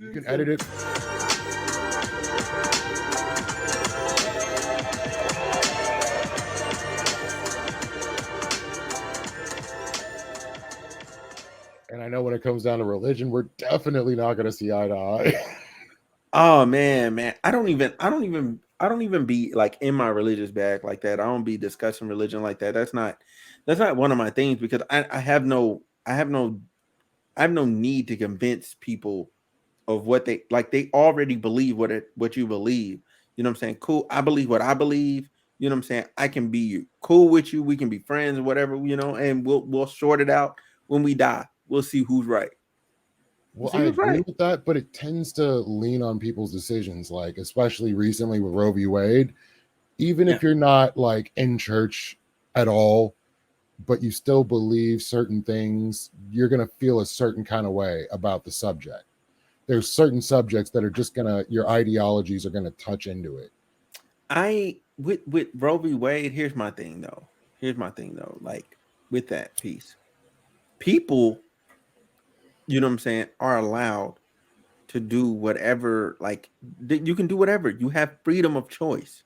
You can edit it. And I know when it comes down to religion, we're definitely not going to see eye to eye. Oh man, I don't even be like in my religious bag like that. I don't be discussing religion like that. That's not one of my things because I have no need to convince people of what they like. They already believe what you believe. You know what I'm saying? Cool. I believe what I believe. You know what I'm saying? I can be cool with you. We can be friends, whatever, and we'll sort it out when we die. We'll see who's right. We'll Well, see I who's agree right. with that, but it tends to lean on people's decisions, like especially recently with Roe v. Wade. Even Yeah. if you're not like in church at all, but you still believe certain things, you're going to feel a certain kind of way about the subject. There's certain subjects that are just going to, your ideologies are going to touch into it. With Roe v. Wade, here's my thing though. Like with that piece, people, you know what I'm saying, are allowed to do whatever. Like you can do whatever. You have freedom of choice.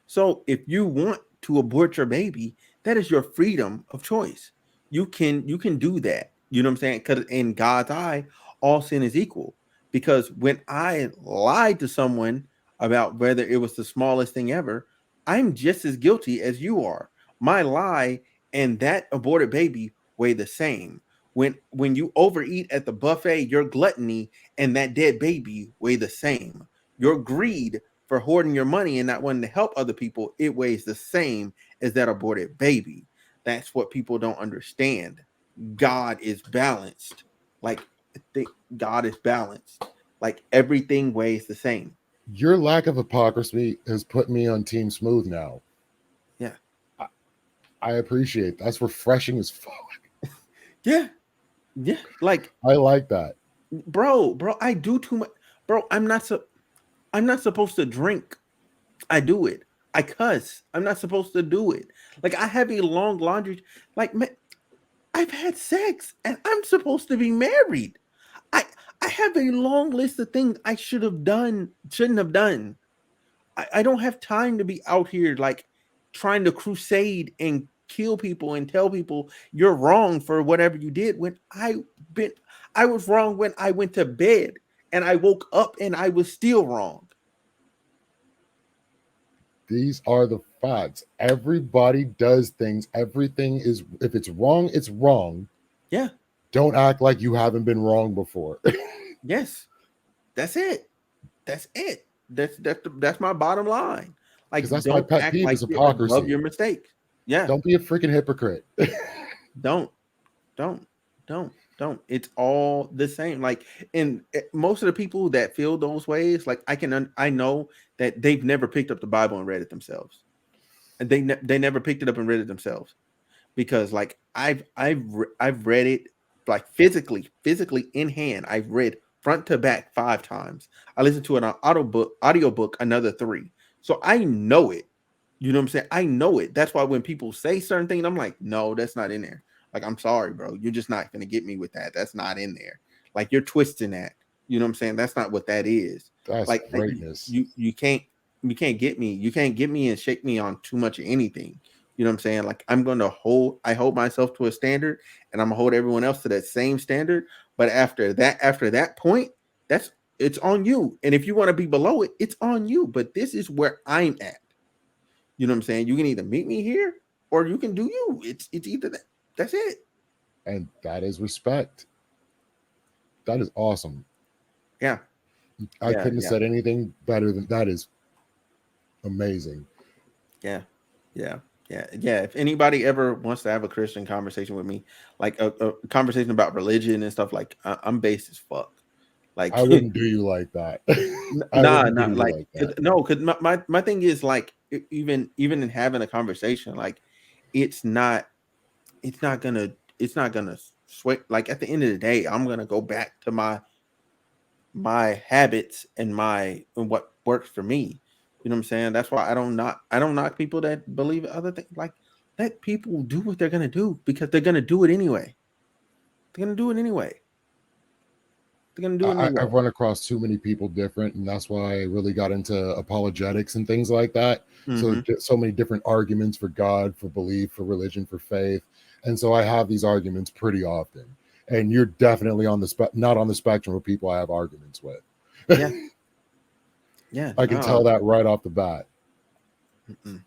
So if you want to abort your baby, that is your freedom of choice. You can do that. You know what I'm saying? Because in God's eye, all sin is equal. Because when I lied to someone about whether it was the smallest thing ever, I'm just as guilty as you are. My lie and that aborted baby weigh the same. When you overeat at the buffet, your gluttony and that dead baby weigh the same. Your greed for hoarding your money and not wanting to help other people, it weighs the same as that aborted baby. That's what people don't understand. God is balanced. Like God is balanced. Like everything weighs the same. Your lack of hypocrisy has put me on Team Smooth now. Yeah. I, I appreciate that. That's refreshing as fuck. Yeah. Yeah. Like, I like that. bro, I do too much. Bro, I'm not supposed to drink. I do it. I cuss. I'm not supposed to do it. Like I have a long laundry. Like man, I've had sex and I'm supposed to be married. I I have a long list of things I shouldn't have done. I don't have time to be out here like trying to crusade and kill people and tell people you're wrong for whatever you did when been I was wrong when I went to bed and I woke up and I was still wrong. These are the facts. Everybody does things. Everything is, if it's wrong, it's wrong. Yeah. Don't act like you haven't been wrong before. Yes. That's it. That's it. That's my bottom line. Because Like that's my don't pet act peeve is like you're above hypocrisy. your mistakes. Yeah. Don't be a freaking hypocrite. Don't don't don't it's all the same. Like and most of the people that feel those ways, like I know that they've never picked up the Bible and read it themselves, and they never picked it up and read it themselves because like I've read it like physically in hand. I've read front to back 5 times. I listened to an audiobook another 3, so I know it. You know what I'm saying? I know it. That's why when people say certain things, I'm like, no, that's not in there. Like, I'm sorry, bro. You're just not gonna get me with that. That's not in there. Like, you're twisting that. You know what I'm saying? That's not what that is. That's Like, greatness. you can't get me. You can't get me and shake me on too much of anything. You know what I'm saying? Like, I hold myself to a standard, and I'm gonna hold everyone else to that same standard. But after that point, that's it's on you. And if you want to be below it, it's on you. But this is where I'm at. You know what I'm saying? You can either meet me here or you can do you. It's either that. That's it. And that is respect. That is awesome. Yeah. I Yeah. couldn't have Yeah. said anything better than that. Is amazing. Yeah. Yeah. Yeah. Yeah. If anybody ever wants to have a Christian conversation with me, like a conversation about religion and stuff, like I'm based as fuck. Like I wouldn't do you like that. I nah, wouldn't do not you like like that. no, because my thing is like even in having a conversation, like it's not it's not gonna sway. Like at the end of the day, I'm gonna go back to my habits and what works for me. You know what I'm saying? That's why I don't knock people that believe other things. Like let people do what they're gonna do because they're gonna do it anyway. They're gonna do it anyway. They're gonna do a new I've law. run across too many people different, and that's why I really got into apologetics and things like that. So Mm-hmm. so many different arguments for God, for belief, for religion, for faith, and so I have these arguments pretty often. And you're definitely on the not on the spectrum of people I have arguments with. Yeah, yeah, I can tell no, that right off the bat. mm-mm.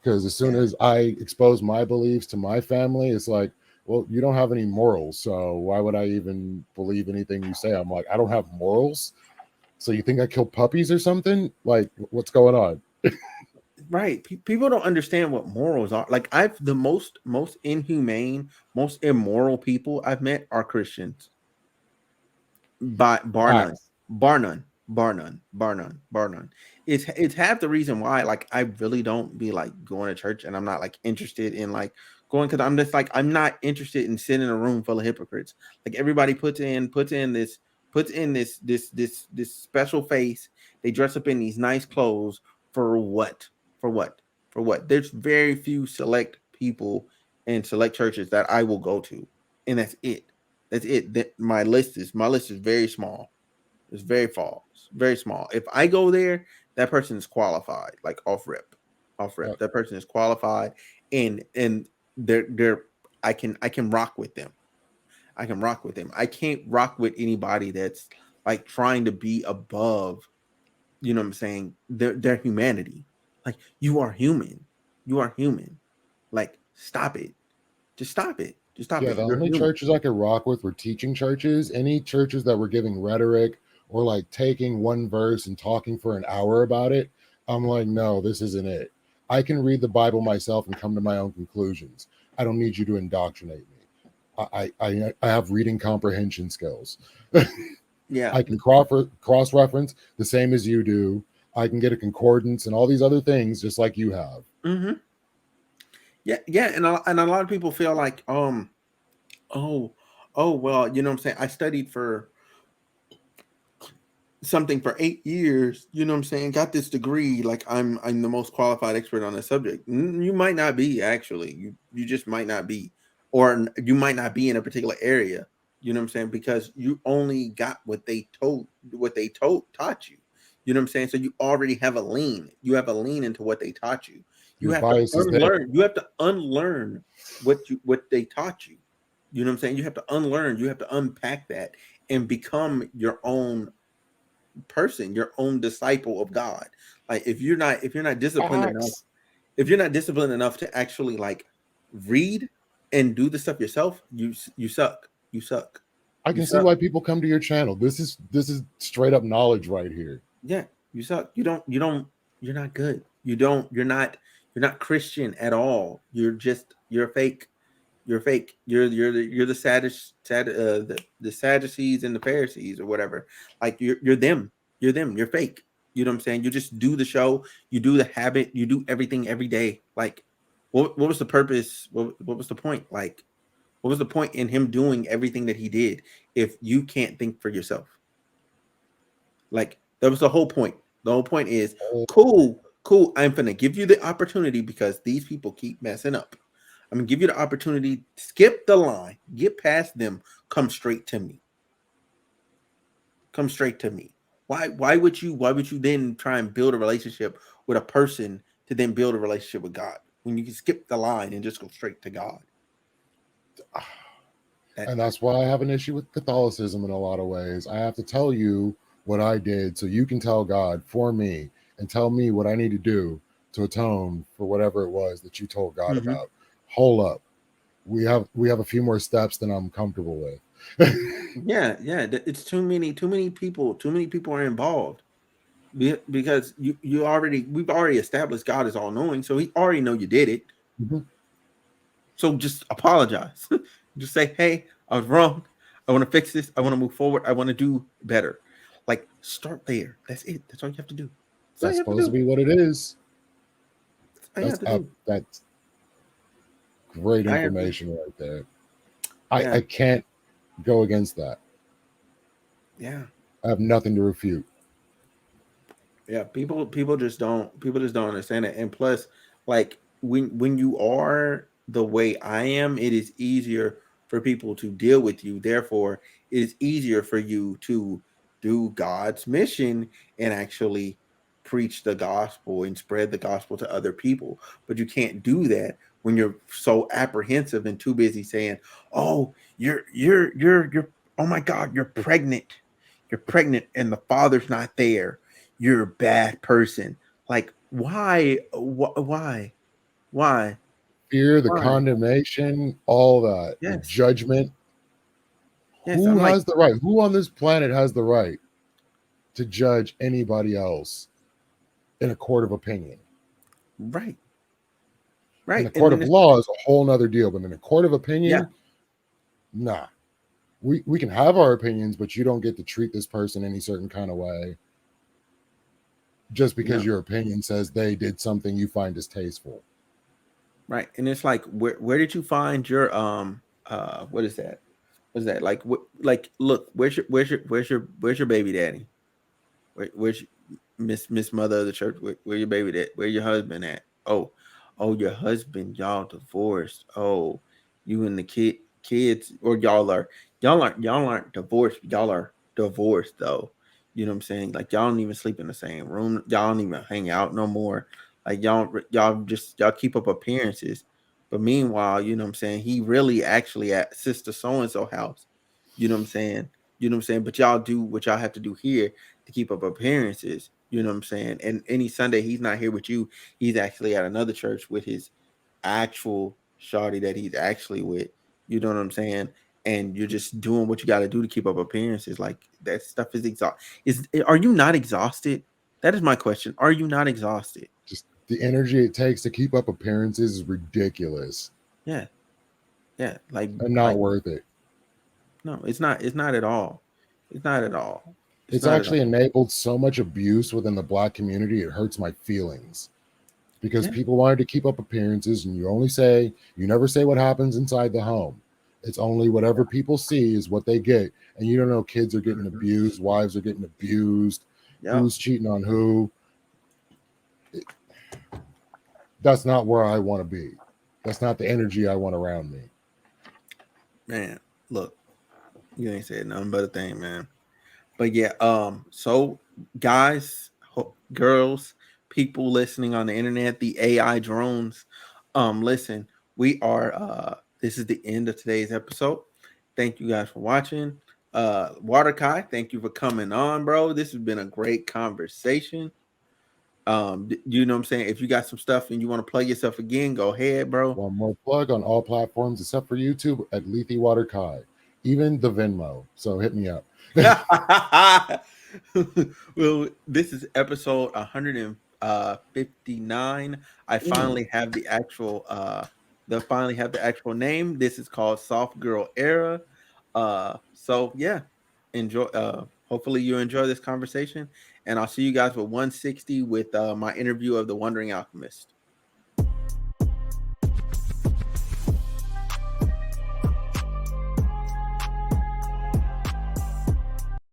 Because as soon Yeah, as I expose my beliefs to my family, it's like, well, you don't have any morals, so why would I even believe anything you say? I'm like, I don't have morals, so you think I kill puppies or something? Like, what's going on? right. People don't understand what morals are. Like I've the most inhumane, most immoral people I've met are Christians. By bar none, Facts. bar none, bar none, bar none, bar none. It's half the reason why like I really don't be like going to church, and I'm not like interested in like going, because I'm just like I'm not interested in sitting in a room full of hypocrites. Like everybody puts in this special face. They dress up in these nice clothes for what? For what? For what? There's very few select people and select churches that I will go to, and that's it. That's it. That my list is very small. It's very small. If I go there, that person is qualified. Like off Uh, rip. That person is qualified, and they're I can rock with them. I can rock with them. I can't rock with anybody that's like trying to be above. You know what I'm saying? Their humanity. Like you are human. You are human. Like stop it. Just stop it. Just stop yeah, it. the You're only human. churches I could rock with were teaching churches. Any churches that were giving rhetoric or like taking one verse and talking for an hour about it, I'm like, no, this isn't it. I can read the Bible myself and come to my own conclusions. I don't need you to indoctrinate me. I have reading comprehension skills. Yeah. I can cross reference the same as you do. I can get a concordance and all these other things just like you have. Mm-hmm. Yeah, yeah, and a lot of people feel like, oh, oh, well, you know what I'm saying? I studied for something for 8 years, you know what I'm saying? Got this degree, like I'm the most qualified expert on the subject. You might not be actually. You just might not be, or you might not be in a particular area. You know what I'm saying? Because you only got what they taught you. You know what I'm saying? So you already have a lean. You have a lean into what they taught you. You Your have to bias is there. unlearn. You have to unlearn what they taught you. You know what I'm saying? You have to unlearn. You have to unpack that and become your own person, your own disciple of God. Like if you're not disciplined enough, Facts. if you're not disciplined enough to actually like read and do the stuff yourself, you suck. You suck. I You can see suck. why people come to your channel. This is straight up knowledge right here. Yeah, you suck. You're not good. You're not Christian at all. You're fake. You're fake. You're the the Sadducees and the Pharisees or whatever. Like you're them. You're them. You're fake. You know what I'm saying? You just do the show. You do the habit. You do everything every day. Like, what was the purpose? What was the point? Like, what was the point in him doing everything that he did if you can't think for yourself? Like, that was the whole point. The whole point is Oh, cool, cool. I'm gonna give you the opportunity because these people keep messing up. I'm gonna give you the opportunity. Skip the line, get past them, come straight to me. Come straight to me. Why would you then try and build a relationship with a person to then build a relationship with God when you can skip the line and just go straight to God? That and that's why I have an issue with Catholicism in a lot of ways. I have to tell you what I did so you can tell God for me and tell me what I need to do to atone for whatever it was that you told God Mhm. about. Hold up. We have a few more steps than I'm comfortable with. Yeah, yeah. It's too many people. Too many people are involved. Because we've already established God is all knowing, so he already know you did it. Mhm. So just apologize. Just say, hey, I was wrong. I want to fix this. I want to move forward. I want to do better. Like start there. That's it. That's all you have to do. That's all That's you have to supposed to do. be what it is. That's all you have to do. That's great I agree. information right there. Yeah. I can't go against that. Yeah. I have nothing to refute. Yeah. People just don't understand it. And plus, like when you are the way I am, it is easier for people to deal with you. Therefore, it is easier for you to do God's mission and actually preach the gospel and spread the gospel to other people. But you can't do that when you're so apprehensive and too busy saying, "Oh, you're oh my God, you're pregnant. You're pregnant and the father's not there. You're a bad person." Like, why? Why? Why? Fear, the Why? condemnation, all that, the Yes. judgment. Yes. Who I'm like, has the right? Who on this planet has the right to judge anybody else in a court of opinion? right. In Right. a And court then of it's, law is a whole nother deal, but in a court of yeah. opinion, nah. We can have our opinions, but you don't get to treat this person any certain kind of way just because No. your opinion says they did something you find distasteful. Right. And it's like, where did you find your what is that? What is that? Like like look, where's your baby daddy? Where's Miss Mother of the church? Where your baby at? Where your husband at? Oh, your husband, y'all divorced. Oh, you and the kids, or y'all aren't divorced. Y'all are divorced though. You know what I'm saying? Like y'all don't even sleep in the same room. Y'all don't even hang out no more. Like y'all keep up appearances. But meanwhile, you know what I'm saying? He really actually at sister so and so house. You know what I'm saying? You know what I'm saying? But y'all do what y'all have to do here to keep up appearances. You know what I'm saying? And any Sunday he's not here with you, he's actually at another church with his actual shawty that he's actually with. You know what I'm saying? And you're just doing what you got to do to keep up appearances. Like that stuff is exhaust. Are you not exhausted? That is my question. Are you not exhausted? Just the energy it takes to keep up appearances is ridiculous Yeah, yeah. and not worth it. No, it's not. It's not at all. It's not at all. It's It's not at actually all. enabled so much abuse within the black community, it hurts my feelings because Yeah, people wanted to keep up appearances, and you never say what happens inside the home. It's only whatever people see is what they get. And you don't know kids are getting mhm, abused, wives are getting abused, yeah, who's cheating on who. That's not where I want to be. That's not the energy I want around me. man. Look, you ain't said nothing but a thing, man. But yeah, so guys, girls, people listening on the internet, the AI drones, listen, we are this is the end of today's episode. Thank you guys for watching. Waterkai, thank you for coming on, bro. This has been a great conversation. You know what I'm saying? If you got some stuff and you want to plug yourself again, go ahead, bro. One more plug on all platforms except for YouTube at Lethe Water Kai, even the Venmo. So hit me up. Well, this is episode 159. I Mm. finally have the actual name. This is called Soft Girl Era. So yeah, enjoy hopefully you enjoy this conversation, and I'll see you guys with 160 with my interview of the Wandering Alchemist.